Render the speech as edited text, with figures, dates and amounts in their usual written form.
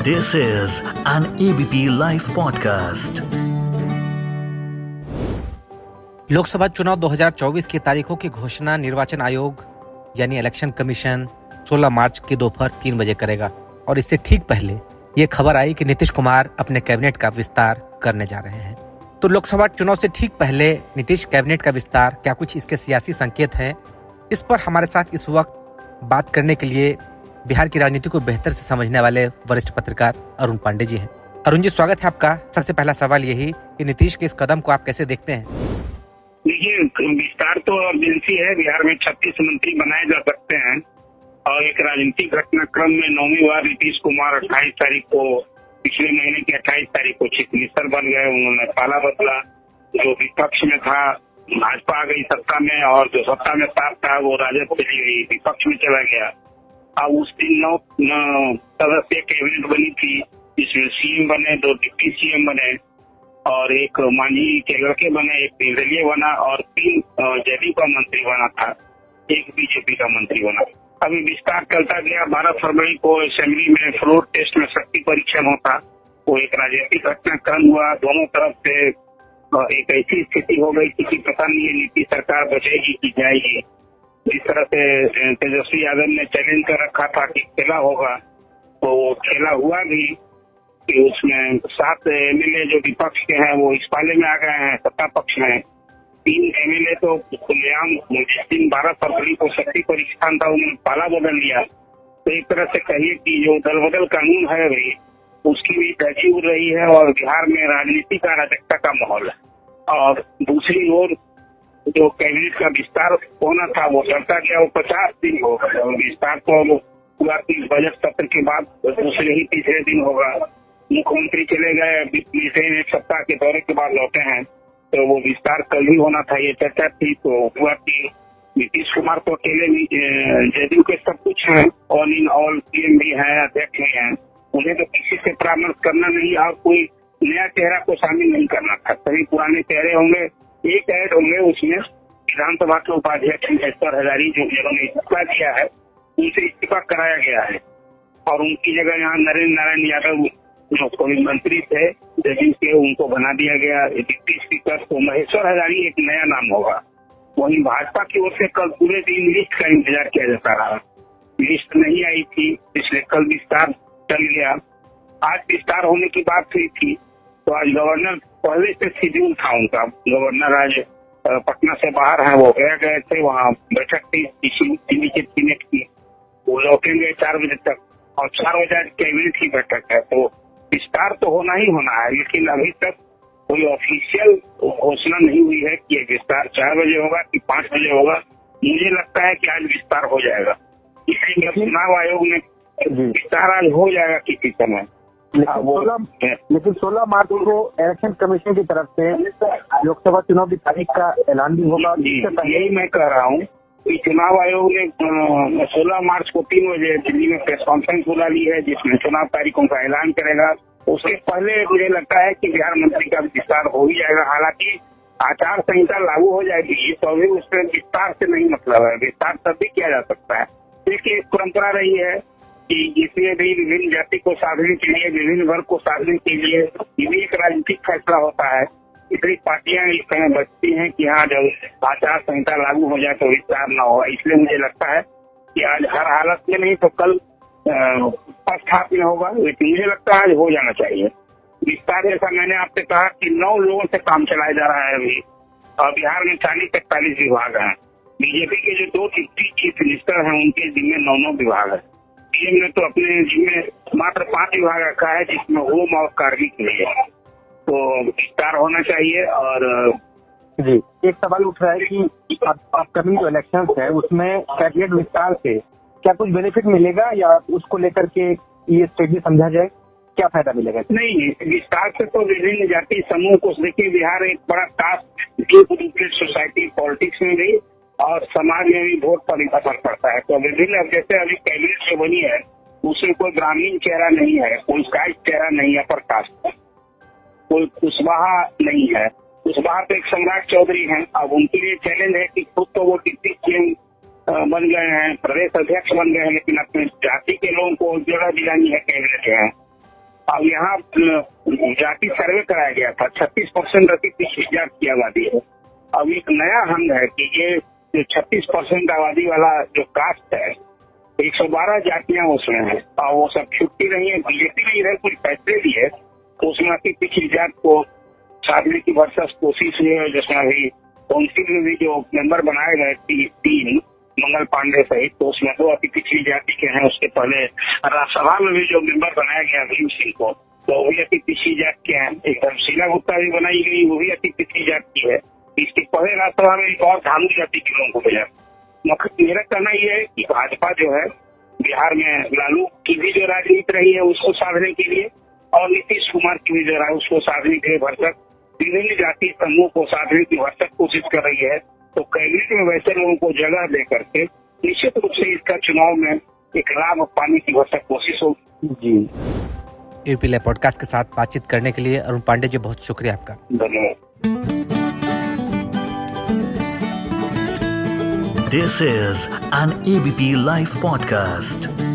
This is an ABP Life podcast. Lok Sabha चुनाव 2024 की तारीखों की घोषणा निर्वाचन आयोग यानी इलेक्शन कमीशन 16 मार्च की दोपहर 3 बजे करेगा और इससे ठीक पहले ये खबर आई कि नीतीश कुमार अपने कैबिनेट का विस्तार करने जा रहे हैं। तो लोकसभा चुनाव से ठीक पहले नीतीश कैबिनेट का विस्तार, क्या कुछ इसके सियासी संकेत हैं? इस पर हमारे साथ इस वक्त बात करने के लिए बिहार की राजनीति को बेहतर से समझने वाले वरिष्ठ पत्रकार अरुण पांडे जी हैं। अरुण जी, स्वागत है आपका। सबसे पहला सवाल यही कि नीतीश के इस कदम को आप कैसे देखते हैं? देखिए, विस्तार तो अर्जेंसी है। बिहार में 36 मंत्री बनाए जा सकते हैं और एक राजनीतिक घटनाक्रम में 9वीं बार नीतीश कुमार 28 तारीख को, पिछले महीने की 28 तारीख को चीफ मिनिस्टर बन गए। उन्होंने पाला बदला। जो विपक्ष में था, भाजपा आ गई सत्ता में, और जो सत्ता में साथ था वो राजद चली गई, विपक्ष में चला गया। अब उस दिन 9 सदस्यीय कैबिनेट बनी थी, जिसमें सीएम बने, 2 डिप्टी सीएम बने और एक मांझी के लड़के बने, एक निर्दलीय बना और 3 जेडीयू का मंत्री बना था, एक बीजेपी का मंत्री बना। अभी विस्तार चलता गया। 12 फरवरी को असेंबली में फ्लोर टेस्ट में शक्ति परीक्षण होता, वो एक राजनीतिक घटनाक्रम हुआ। दोनों तरफ से एक ऐसी स्थिति हो गई कि पता नहीं है नीतीश सरकार बचेगी कि जाएगी। जिस तरह से तेजस्वी यादव ने चैलेंज कर रखा था कि खेला होगा, तो वो खेला हुआ भी कि उसमें 7 एमएलए जो विपक्ष के हैं वो इस पाले में आ गए हैं सत्ता पक्ष में। 3 एमएलए तो खुलेआम जिस दिन 12 फरवरी को शक्ति परीक्षण था उन्होंने पाला बदल लिया। तो एक तरह से कहिए कि जो दल बदल कानून है अभी, उसकी भी धज्जी उड़ रही है और बिहार में राजनीति का अराजकता का माहौल है। और दूसरी ओर जो कैबिनेट का विस्तार होना था वो चलता गया, वो 50 दिन हो गए और विस्तार तो पूरा बजट सत्र के बाद दूसरे ही तीसरे दिन होगा। मुख्यमंत्री चले गए, एक सप्ताह के दौरे के बाद लौटे हैं, तो वो विस्तार कल ही होना था, ये चर्चा थी। तो हुआ कि नीतीश कुमार तो अकेले भी जेडीयू के सब कुछ है, ऑल इन ऑल सीएम भी है, अध्यक्ष भी है, उन्हें तो किसी से परामर्श करना नहीं और कोई नया चेहरा को शामिल नहीं करना था। सभी पुराने चेहरे होंगे, एक ऐड होंगे उसमें विधानसभा के उपाध्यक्ष महेश्वर हजारी जो जिन्होंने इस्तीफा दिया है, उनसे इस्तीफा कराया गया है और उनकी जगह यहाँ नरेंद्र नारायण यादव जो कोविड मंत्री थे जेडीयू के, उनको बना दिया गया डिप्टी स्पीकर। तो महेश्वर हजारी एक नया नाम होगा। वहीं भाजपा की ओर से कल पूरे दिन लिस्ट का इंतजार किया जाता रहा, लिस्ट नहीं आई थी, इसलिए कल विस्तार चल गया। आज विस्तार होने की बात हुई थी, तो आज गवर्नर पहले से शेड्यूल था उनका। गवर्नर आज पटना से बाहर हैं, वो गए थे, वहाँ बैठक थी कैबिनेट की। वो लौटेंगे 4 बजे तक और 4 बजे आज कैबिनेट की बैठक है। तो विस्तार तो होना ही होना है, लेकिन अभी तक कोई ऑफिशियल घोषणा नहीं हुई है कि ये विस्तार 4 बजे होगा कि 5 बजे होगा। मुझे लगता है कि आज विस्तार हो जाएगा, इसलिए चुनाव आयोग ने विस्तार आज हो जाएगा किसी समय। लेकिन 16 मार्च को इलेक्शन कमीशन की तरफ से लोकसभा चुनाव की तारीख का ऐलान भी होगा। यही मैं कह रहा हूँ कि चुनाव आयोग ने 16 मार्च को 3 बजे दिल्ली में प्रेस कॉन्फ्रेंस बुला ली है, जिसमें चुनाव तारीखों का ऐलान करेगा। उसके पहले मुझे लगता है कि बिहार मंत्री का विस्तार हो ही जाएगा। हालांकि आचार संहिता लागू हो जाएगी तो अभी उसमें विस्तार से नहीं मतलब है, विस्तार तब भी किया जा सकता है। देखिए, एक परंपरा रही है कि जिसमें भी विभिन्न जाति को साधने के लिए, विभिन्न वर्ग को साधने के लिए ये भी एक राजनीतिक फैसला होता है। इसलिए पार्टियां इस समय बचती हैं कि हाँ, जब आचार संहिता लागू हो जाए तो विस्तार न होगा। इसलिए मुझे लगता है कि आज हर हालत में नहीं तो कल फर्स्ट हाफ में होगा, लेकिन मुझे लगता है आज हो जाना चाहिए विस्तार। जैसा मैंने आपसे कहा कि 9 लोगों से काम चलाया जा रहा है अभी, और बिहार में 40-41 विभाग हैं। बीजेपी के जो 2 डिप्टी चीफ मिनिस्टर हैं उनके जिम्मे 9 विभाग है। पीएम ने तो अपने जिम्मे मात्र 5 विभाग रखा है, जिसमें होम और कार्मिक भी है। तो विस्तार होना चाहिए। और जी, एक सवाल उठ रहा है कि अपकमिंग जो इलेक्शन है उसमें कैबिनेट विस्तार से क्या कुछ बेनिफिट मिलेगा या उसको लेकर के ये स्ट्रेटजी समझा जाए, क्या फायदा मिलेगा? नहीं, विस्तार से तो विभिन्न जाति समूह को, देखिए बिहार एक बड़ा कास्ट डीप सोसाइटी पॉलिटिक्स में भी और समाज में भी वोट पर असर पड़ता है। तो विभिन्न, जैसे अभी कैबिनेट जो बनी है उसमें कोई ग्रामीण चेहरा नहीं है, कोई कास्ट चेहरा नहीं है, पर कास्ट कोई कुशवाहा नहीं है। कुशवाहा तो एक सम्राट चौधरी हैं। अब उनके लिए चैलेंज है कि खुद तो वो डिप्टी सीएम बन गए हैं, प्रदेश अध्यक्ष बन गए हैं, लेकिन अपने जाति के लोगों को जगह दिलानी है कैबिनेट है। अब यहाँ जाति सर्वे कराया गया था, 36% अति पिछड़ी जाति की आबादी है। अब एक नया हंग है कि ये जो 36% आबादी वाला जो कास्ट है, 112 जातियां उसमें है और वो सब छुट्टी नहीं है, बीजेपी ने इधर कुछ फैसले दिए तो उसमें अति पिछड़ी जाति को साधने की भरसक कोशिश हुई है। जिसमें अभी काउंसिल में भी जो मेंबर बनाए गए 3 मंगल पांडे सहित, तो उसमें 2 अति पिछड़ी जाति के हैं। उसके पहले राज्यसभा में भी जो मेंबर बनाया गया भीम सिंह को, तो वो भी अति पिछड़ी जाति के हैं। एकदम शीला गुप्ता भी बनाई गई, वो भी अति पिछड़ी जाति की है। इसके पहले राज्यसभा में एक और धामी जाति के लोगों को भेजा। मेरा कहना यह है कि भाजपा जो है बिहार में लालू की भी जो राजनीति रही है उसको साधने के लिए और नीतीश कुमार की भी जो रहा उसको साधने के लिए भरसक विभिन्न जाति समूह को साधने की भरसक कोशिश कर रही है। तो कैबिनेट में वैसे लोगों को जगह दे करके निश्चित रूप से इसका चुनाव में एक लाभ पाने की भरसक कोशिश होगी। जी, एबीपी लाइव पॉडकास्ट के साथ बातचीत करने के लिए अरुण पांडे जी, बहुत शुक्रिया आपका। धन्यवाद। This is an ABP Live podcast.